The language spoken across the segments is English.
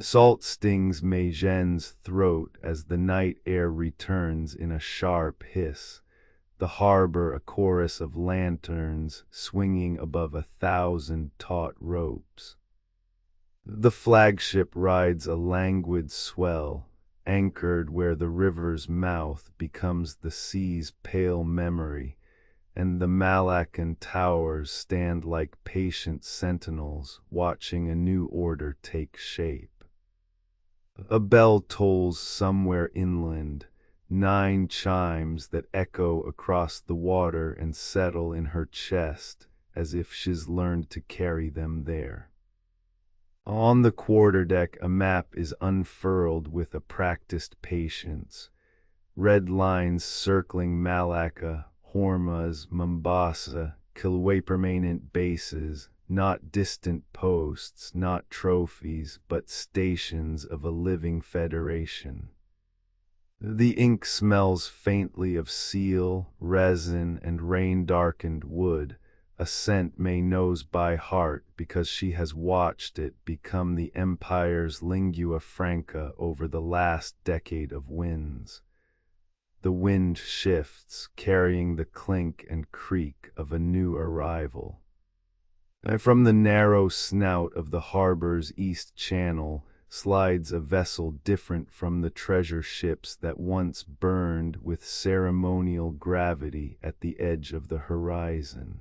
Salt stings Mei Zhen's throat as the night air returns in a sharp hiss, the harbor a chorus of lanterns swinging above 1,000 taut ropes. The flagship rides a languid swell, anchored where the river's mouth becomes the sea's pale memory, and the Malacan towers stand like patient sentinels watching a new order take shape. A bell tolls somewhere inland, 9 chimes that echo across the water and settle in her chest as if she's learned to carry them there. On the quarterdeck a map is unfurled with a practiced patience, red lines circling Malacca, Hormuz, Mombasa, Kilauea permanent bases, not distant posts, not trophies, but stations of a living federation. The ink smells faintly of seal, resin, and rain-darkened wood, a scent May knows by heart because she has watched it become the empire's lingua franca over the last decade of winds. The wind shifts, carrying the clink and creak of a new arrival. And from the narrow snout of the harbor's east channel slides a vessel different from the treasure ships that once burned with ceremonial gravity at the edge of the horizon.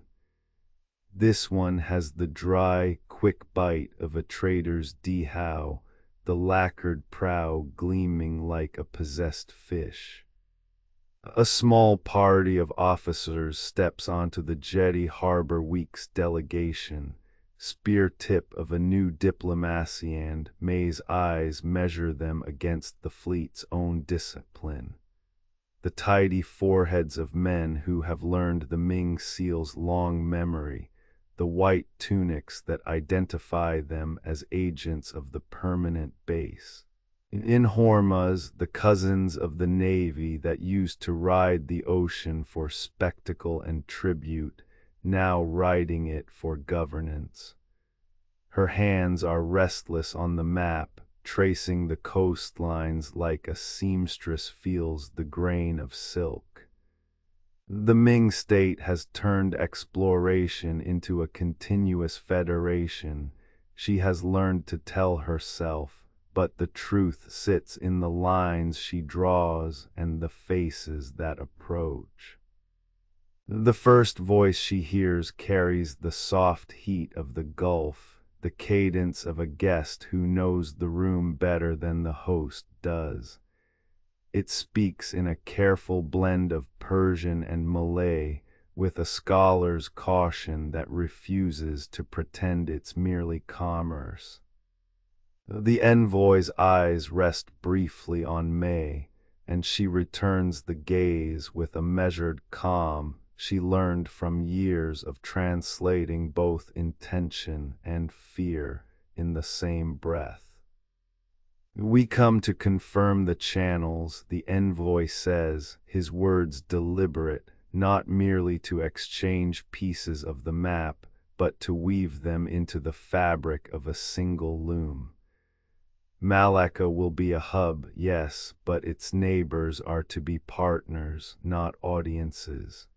This one has the dry, quick bite of a trader's dhow, the lacquered prow gleaming like a possessed fish. A small party of officers steps onto the jetty Harbor Week's delegation, spear tip of a new diplomacy, and May's eyes measure them against the fleet's own discipline. The tidy foreheads of men who have learned the Ming SEAL's long memory, the white tunics that identify them as agents of the permanent base. In Hormuz, the cousins of the Navy that used to ride the ocean for spectacle and tribute, now riding it for governance. Her hands are restless on the map, tracing the coastlines like a seamstress feels the grain of silk. The Ming state has turned exploration into a continuous federation, she has learned to tell herself, but the truth sits in the lines she draws and the faces that approach. The first voice she hears carries the soft heat of the Gulf, the cadence of a guest who knows the room better than the host does. It speaks in a careful blend of Persian and Malay, with a scholar's caution that refuses to pretend it's merely commerce. The envoy's eyes rest briefly on May, and she returns the gaze with a measured calm she learned from years of translating both intention and fear in the same breath. "We come to confirm the channels," the envoy says, his words deliberate, not merely to exchange pieces of the map, but to weave them into the fabric of a single loom. Malacca will be a hub, yes, but its neighbors are to be partners, not audiences.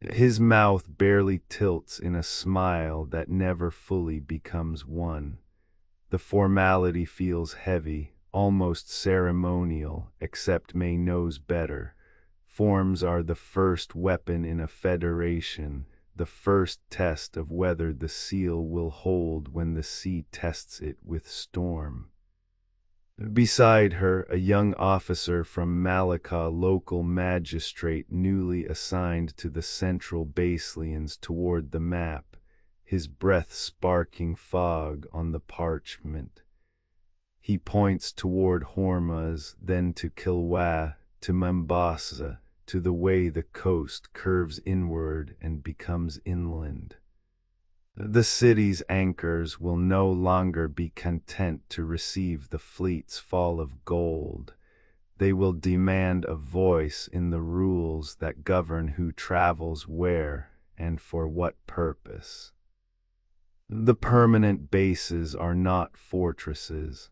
His mouth barely tilts in a smile that never fully becomes one. The formality feels heavy, almost ceremonial, except May knows better. Forms are the first weapon in a federation, the first test of whether the seal will hold when the sea tests it with storm. Beside her, a young officer from Malacca, local magistrate newly assigned to the central baselines toward the map, his breath sparking fog on the parchment. He points toward Hormuz, then to Kilauea, to Mombasa, to the way the coast curves inward and becomes inland. The city's anchors will no longer be content to receive the fleet's fall of gold. They will demand a voice in the rules that govern who travels where and for what purpose. The permanent bases are not fortresses.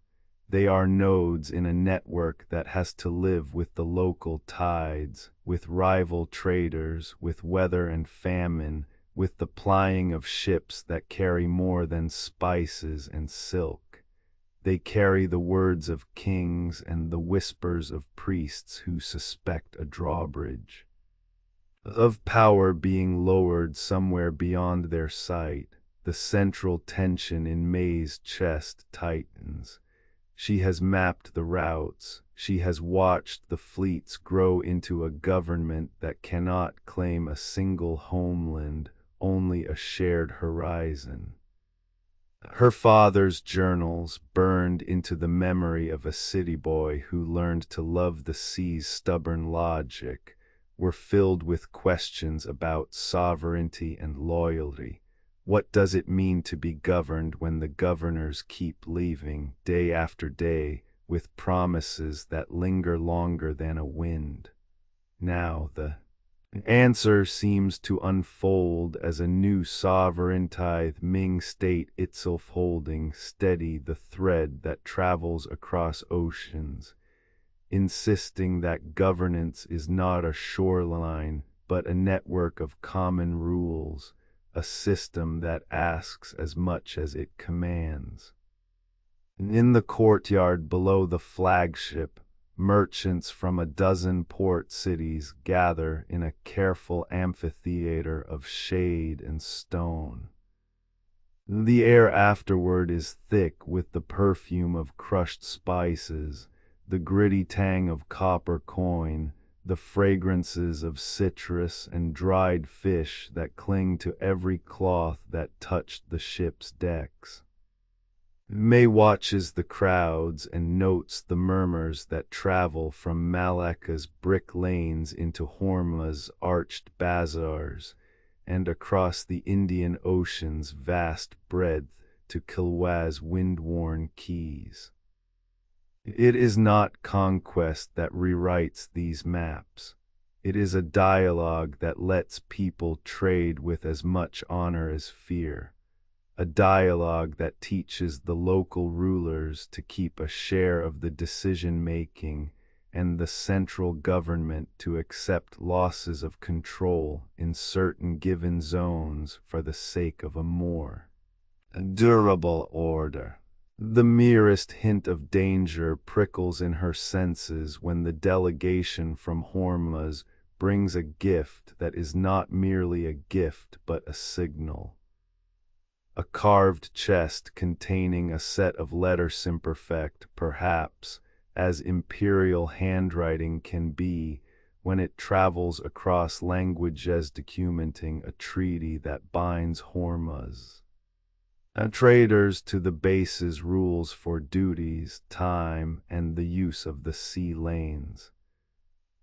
They are nodes in a network that has to live with the local tides, with rival traders, with weather and famine, with the plying of ships that carry more than spices and silk. They carry the words of kings and the whispers of priests who suspect a drawbridge, of power being lowered somewhere beyond their sight. The central tension in May's chest tightens. She has mapped the routes. She has watched the fleets grow into a government that cannot claim a single homeland, only a shared horizon. Her father's journals, burned into the memory of a city boy who learned to love the sea's stubborn logic, were filled with questions about sovereignty and loyalty. What does it mean to be governed when the governors keep leaving, day after day, with promises that linger longer than a wind? Now the answer seems to unfold as a new sovereignty Ming state itself holding steady the thread that travels across oceans, insisting that governance is not a shoreline but a network of common rules, a system that asks as much as it commands. In the courtyard below the flagship, merchants from a dozen port cities gather in a careful amphitheater of shade and stone. The air afterward is thick with the perfume of crushed spices, the gritty tang of copper coin, the fragrances of citrus and dried fish that cling to every cloth that touched the ship's decks. May watches the crowds and notes the murmurs that travel from Malacca's brick lanes into Hormuz's arched bazaars, and across the Indian Ocean's vast breadth to Kilwa's wind-worn quays. It is not conquest that rewrites these maps. It is a dialogue that lets people trade with as much honor as fear. A dialogue that teaches the local rulers to keep a share of the decision-making and the central government to accept losses of control in certain given zones for the sake of a more durable order. The merest hint of danger prickles in her senses when the delegation from Hormuz brings a gift that is not merely a gift but a signal. A carved chest containing a set of letters imperfect, perhaps, as imperial handwriting can be when it travels across languages documenting a treaty that binds Hormuz. Traders to the base's rules for duties, time, and the use of the sea lanes.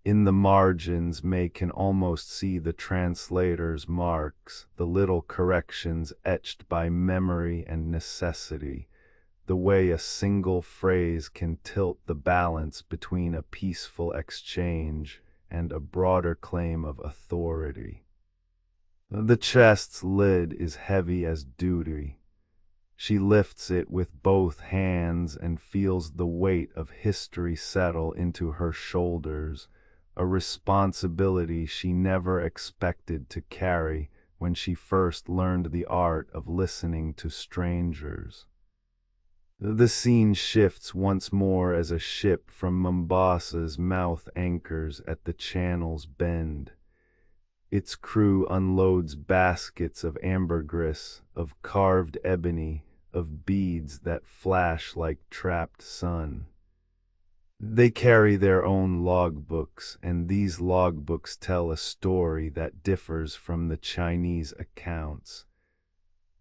In the margins, May can almost see the translator's marks, the little corrections etched by memory and necessity, the way a single phrase can tilt the balance between a peaceful exchange and a broader claim of authority. The chest's lid is heavy as duty. She lifts it with both hands and feels the weight of history settle into her shoulders, a responsibility she never expected to carry when she first learned the art of listening to strangers. The scene shifts once more as a ship from Mombasa's mouth anchors at the channel's bend. Its crew unloads baskets of ambergris, of carved ebony, of beads that flash like trapped sun. They carry their own logbooks, and these logbooks tell a story that differs from the Chinese accounts.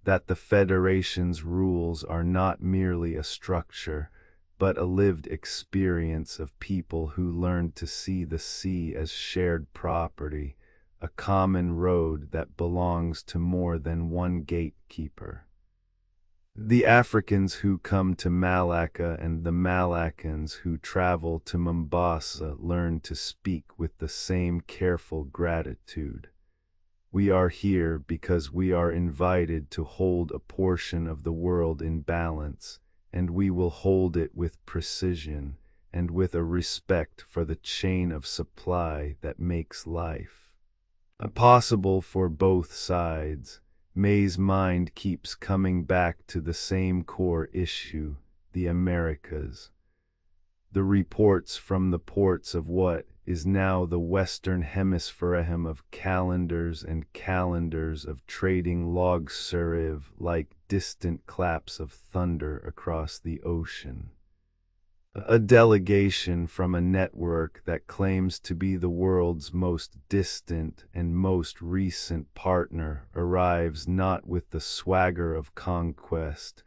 That the Federation's rules are not merely a structure, but a lived experience of people who learned to see the sea as shared property, a common road that belongs to more than one gatekeeper. The Africans who come to Malacca and the Malaccans who travel to Mombasa learn to speak with the same careful gratitude. We are here because we are invited to hold a portion of the world in balance, and we will hold it with precision and with a respect for the chain of supply that makes life possible for both sides. May's mind keeps coming back to the same core issue, the Americas. The reports from the ports of what is now the Western Hemisphere of calendars and calendars of trading logs serve like distant claps of thunder across the ocean. A delegation from a network that claims to be the world's most distant and most recent partner arrives not with the swagger of conquest,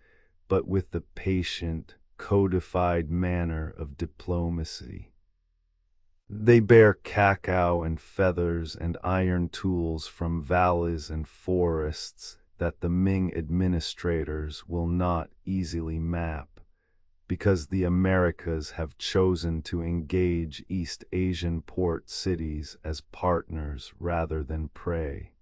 but with the patient, codified manner of diplomacy. They bear cacao and feathers and iron tools from valleys and forests that the Ming administrators will not easily map, because the Americas have chosen to engage East Asian port cities as partners rather than prey.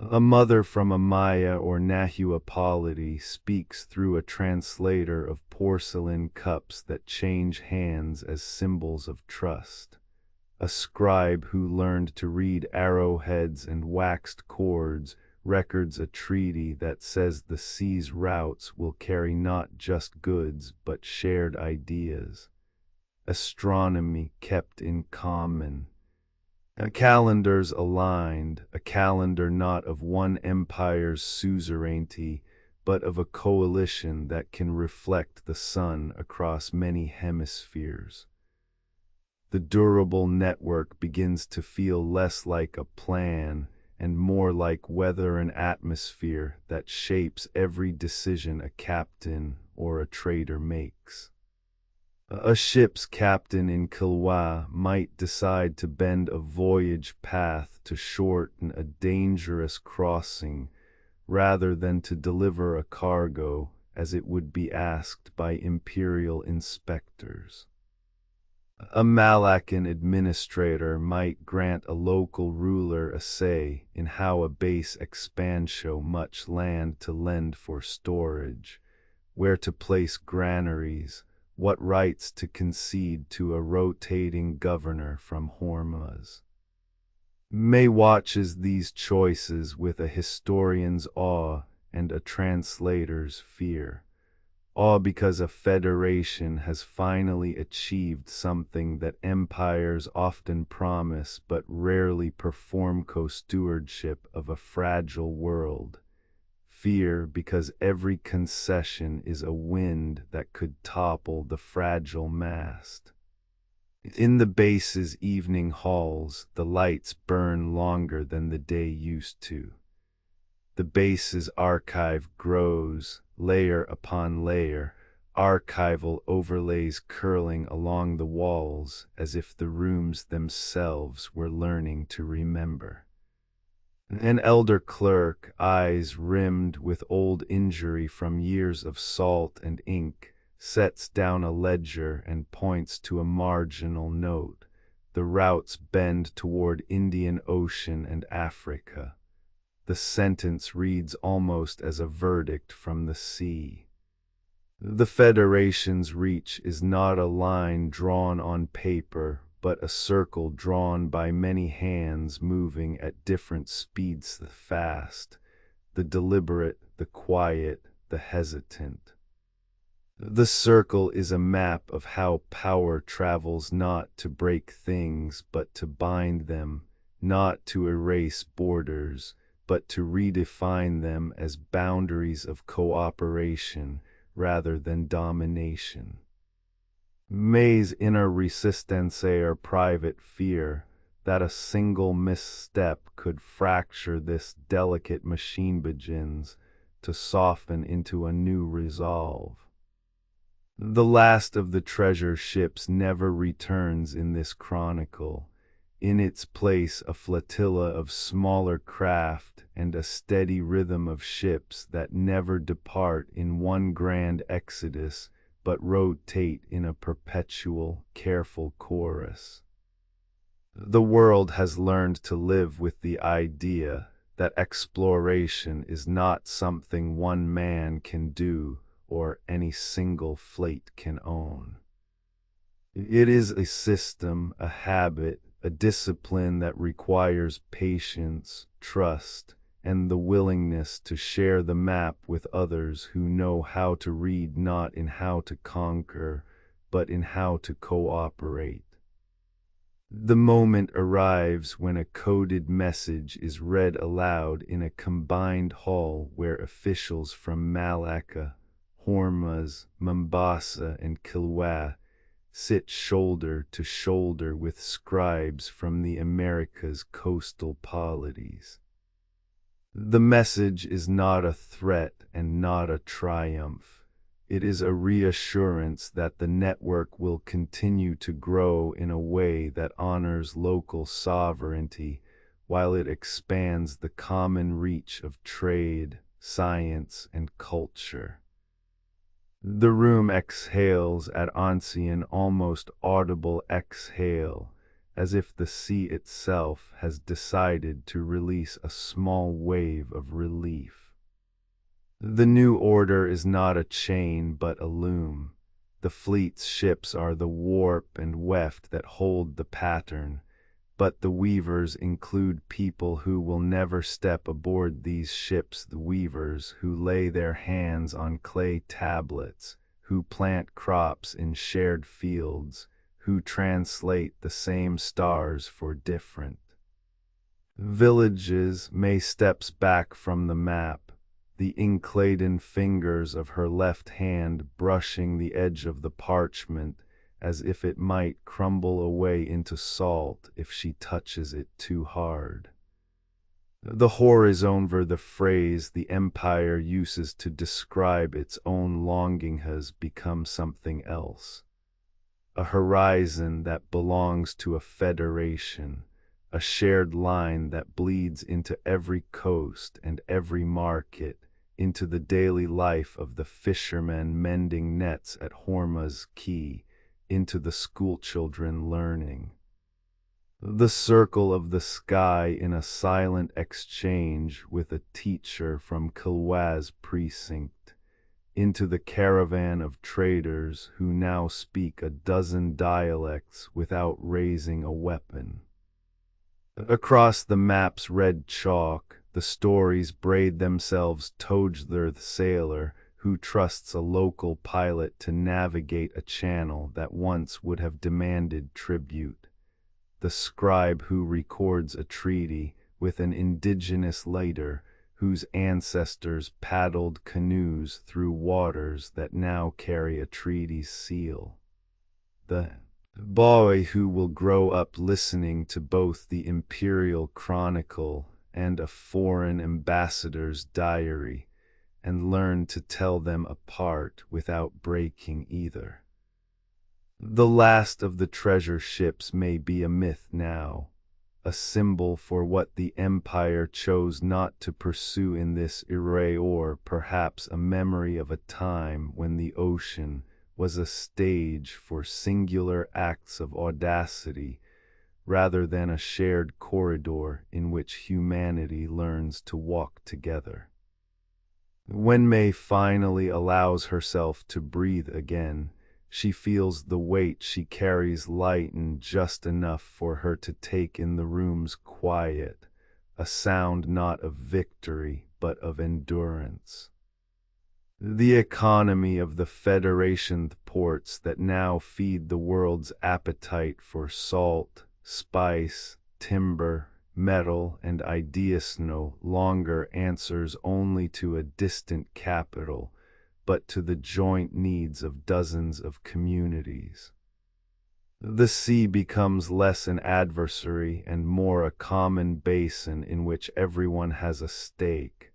A mother from a Maya or Nahua polity speaks through a translator of porcelain cups that change hands as symbols of trust. A scribe who learned to read arrowheads and waxed cords records a treaty that says the sea's routes will carry not just goods but shared ideas. Astronomy kept in common. Calendars aligned, a calendar not of one empire's suzerainty, but of a coalition that can reflect the sun across many hemispheres. The durable network begins to feel less like a plan and more like weather and atmosphere that shapes every decision a captain or a trader makes. A ship's captain in Kilwa might decide to bend a voyage path to shorten a dangerous crossing rather than to deliver a cargo as it would be asked by imperial inspectors. A Malacan administrator might grant a local ruler a say in how a base expands show much land to lend for storage, where to place granaries, what rights to concede to a rotating governor from Hormuz. May watches these choices with a historian's awe and a translator's fear. All because a federation has finally achieved something that empires often promise but rarely perform: co-stewardship of a fragile world. Fear because every concession is a wind that could topple the fragile mast. In the base's evening halls, the lights burn longer than the day used to. The base's archive grows, layer upon layer, archival overlays curling along the walls as if the rooms themselves were learning to remember. An elder clerk, eyes rimmed with old injury from years of salt and ink, sets down a ledger and points to a marginal note. The routes bend toward Indian Ocean and Africa. The sentence reads almost as a verdict from the sea. The Federation's reach is not a line drawn on paper, but a circle drawn by many hands moving at different speeds: the fast, the deliberate, the quiet, the hesitant. The circle is a map of how power travels, not to break things but to bind them, not to erase borders, but to redefine them as boundaries of cooperation rather than domination. May's inner resistance or private fear that a single misstep could fracture this delicate machine begins to soften into a new resolve. The last of the treasure ships never returns in this chronicle. In its place a flotilla of smaller craft and a steady rhythm of ships that never depart in one grand exodus but rotate in a perpetual, careful chorus. The world has learned to live with the idea that exploration is not something one man can do or any single fleet can own. It is a system, a habit, a discipline that requires patience, trust, and the willingness to share the map with others who know how to read not in how to conquer, but in how to cooperate. The moment arrives when a coded message is read aloud in a combined hall where officials from Malacca, Hormuz, Mombasa, and Kilwa sit shoulder to shoulder with scribes from the Americas' coastal polities. The message is not a threat and not a triumph. It is a reassurance that the network will continue to grow in a way that honors local sovereignty while it expands the common reach of trade, science, and culture. The room exhales at Ancien almost audible exhale, as if the sea itself has decided to release a small wave of relief. The new order is not a chain but a loom. The fleet's ships are the warp and weft that hold the pattern, but the weavers include people who will never step aboard these ships, the weavers who lay their hands on clay tablets, who plant crops in shared fields, who translate the same stars for different villages. May steps back from the map, the ink-laden fingers of her left hand brushing the edge of the parchment as if it might crumble away into salt if she touches it too hard. The horizon over the phrase the empire uses to describe its own longing has become something else. A horizon that belongs to a federation, a shared line that bleeds into every coast and every market, into the daily life of the fishermen mending nets at Hormuz Quay, into the schoolchildren learning. The circle of the sky in a silent exchange with a teacher from Kilwa's precinct, into the caravan of traders who now speak a dozen dialects without raising a weapon. Across the map's red chalk, the stories braid themselves towards the sailor who trusts a local pilot to navigate a channel that once would have demanded tribute, the scribe who records a treaty with an indigenous leader whose ancestors paddled canoes through waters that now carry a treaty's seal, the boy who will grow up listening to both the imperial chronicle and a foreign ambassador's diary, and learn to tell them apart without breaking either. The last of the treasure ships may be a myth now, a symbol for what the empire chose not to pursue in this era, or perhaps a memory of a time when the ocean was a stage for singular acts of audacity rather than a shared corridor in which humanity learns to walk together. When May finally allows herself to breathe again, she feels the weight she carries lighten just enough for her to take in the room's quiet, a sound not of victory but of endurance. The economy of the Federation ports that now feed the world's appetite for salt, spice, timber, metal, and ideas no longer answers only to a distant capital, but to the joint needs of dozens of communities. The sea becomes less an adversary and more a common basin in which everyone has a stake,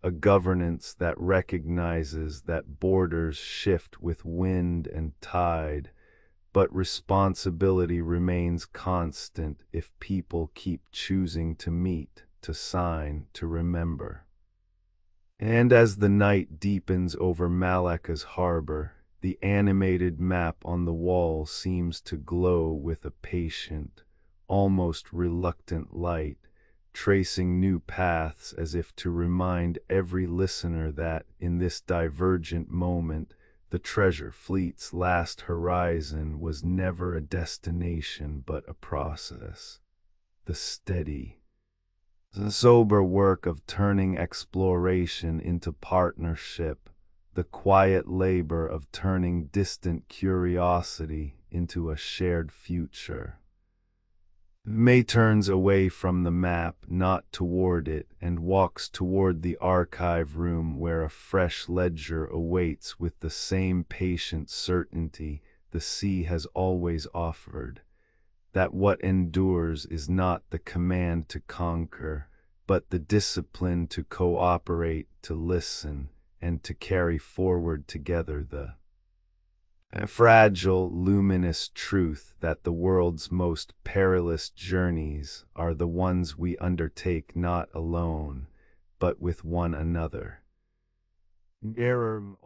a governance that recognizes that borders shift with wind and tide, but responsibility remains constant if people keep choosing to meet, to sign, to remember. And as the night deepens over Malacca's harbor, the animated map on the wall seems to glow with a patient, almost reluctant light, tracing new paths as if to remind every listener that, in this divergent moment, the treasure fleet's last horizon was never a destination but a process. The steady, sober work of turning exploration into partnership, the quiet labor of turning distant curiosity into a shared future. May turns away from the map, not toward it, and walks toward the archive room where a fresh ledger awaits with the same patient certainty the sea has always offered, that what endures is not the command to conquer, but the discipline to cooperate, to listen, and to carry forward together the fragile, luminous truth that the world's most perilous journeys are the ones we undertake not alone, but with one another. Error